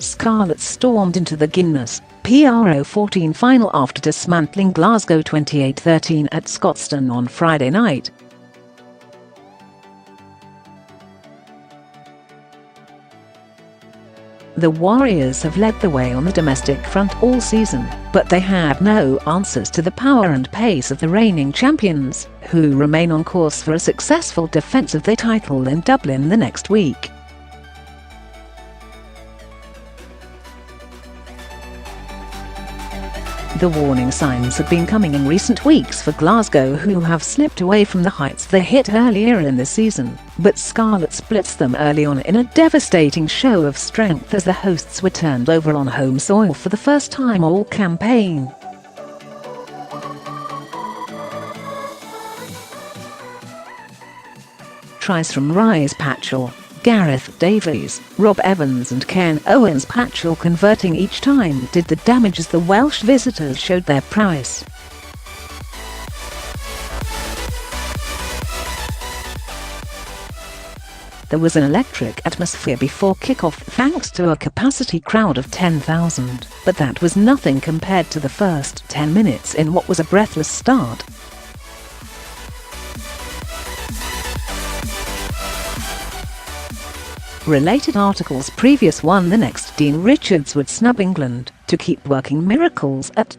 Scarlets stormed into the Guinness Pro14 final after dismantling Glasgow 28-13 at Scotstoun on Friday night. The Warriors have led the way on the domestic front all season, but they have no answers to the power and pace of the reigning champions, who remain on course for a successful defence of their title in Dublin the next week. The warning signs have been coming in recent weeks for Glasgow, who have slipped away from the heights they hit earlier in the season, but Scarlets blitzed them early on in a devastating show of strength as the hosts were turned over on home soil for the first time all campaign. Tries from Rhys Patchell, Gareth Davies, Rob Evans and Ken Owens, Patchell converting each time did the damage as the Welsh visitors showed their prowess. There was an electric atmosphere before kick-off thanks to a capacity crowd of 10,000, but that was nothing compared to the first 10 minutes in what was a breathless start. Related articles previous one the next Dean Richards would snub England to keep working miracles at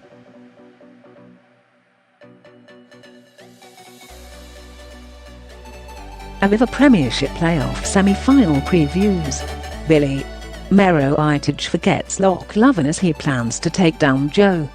Aviva Premiership playoff semi-final previews. Billy Mero-Itage forgets Loch Lomond as he plans to take down Joe.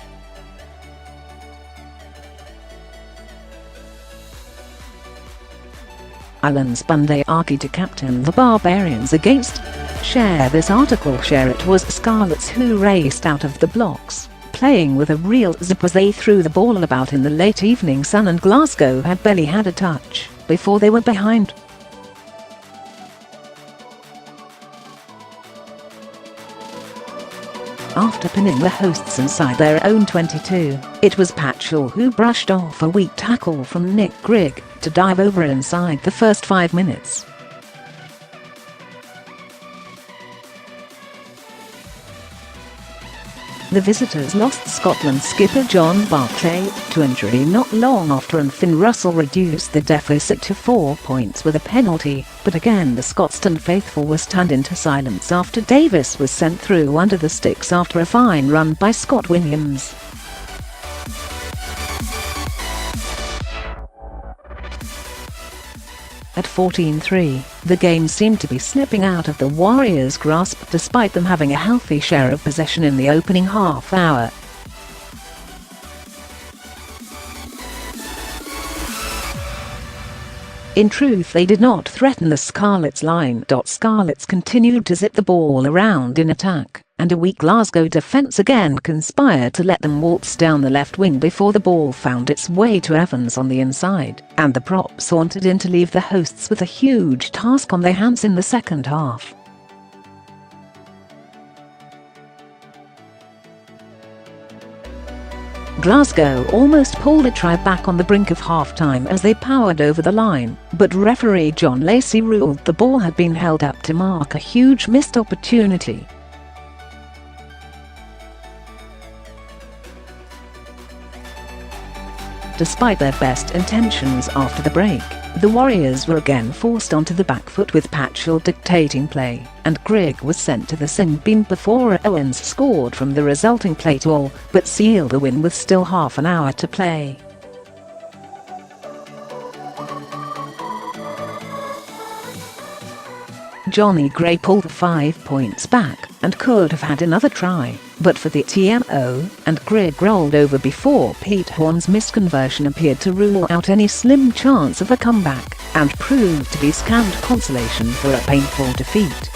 Alan's Bunday Archie to captain the Barbarians against. Share this article. Share it. Was Scarlets who raced out of the blocks, playing with a real zip as they threw the ball about in the late evening sun, and Glasgow had barely had a touch before they were behind. After pinning the hosts inside their own 22, it was Patchell who brushed off a weak tackle from Nick Grigg to dive over inside the first 5 minutes. The visitors lost Scotland skipper John Barclay to injury not long after, and Finn Russell reduced the deficit to 4 points with a penalty, but again the Scotstoun faithful was stunned into silence after Davis was sent through under the sticks after a fine run by Scott Williams. At 14-3, the game seemed to be slipping out of the Warriors' grasp despite them having a healthy share of possession in the opening half hour. In truth, they did not threaten the Scarlets' line. Scarlets continued to zip the ball around in attack, and a weak Glasgow defence again conspired to let them waltz down the left wing before the ball found its way to Evans on the inside, and the prop sauntered in to leave the hosts with a huge task on their hands in the second half. Glasgow almost pulled a try back on the brink of half-time as they powered over the line, but referee John Lacey ruled the ball had been held up to mark a huge missed opportunity. Despite their best intentions after the break, the Warriors were again forced onto the back foot with Patchell dictating play, and Grigg was sent to the sin bin before Owens scored from the resulting play to all but seal the win with still half an hour to play. Johnny Gray pulled the 5 points back and could have had another try, but for the TMO, and Grigg rolled over before Pete Horn's misconversion appeared to rule out any slim chance of a comeback, and proved to be scant consolation for a painful defeat.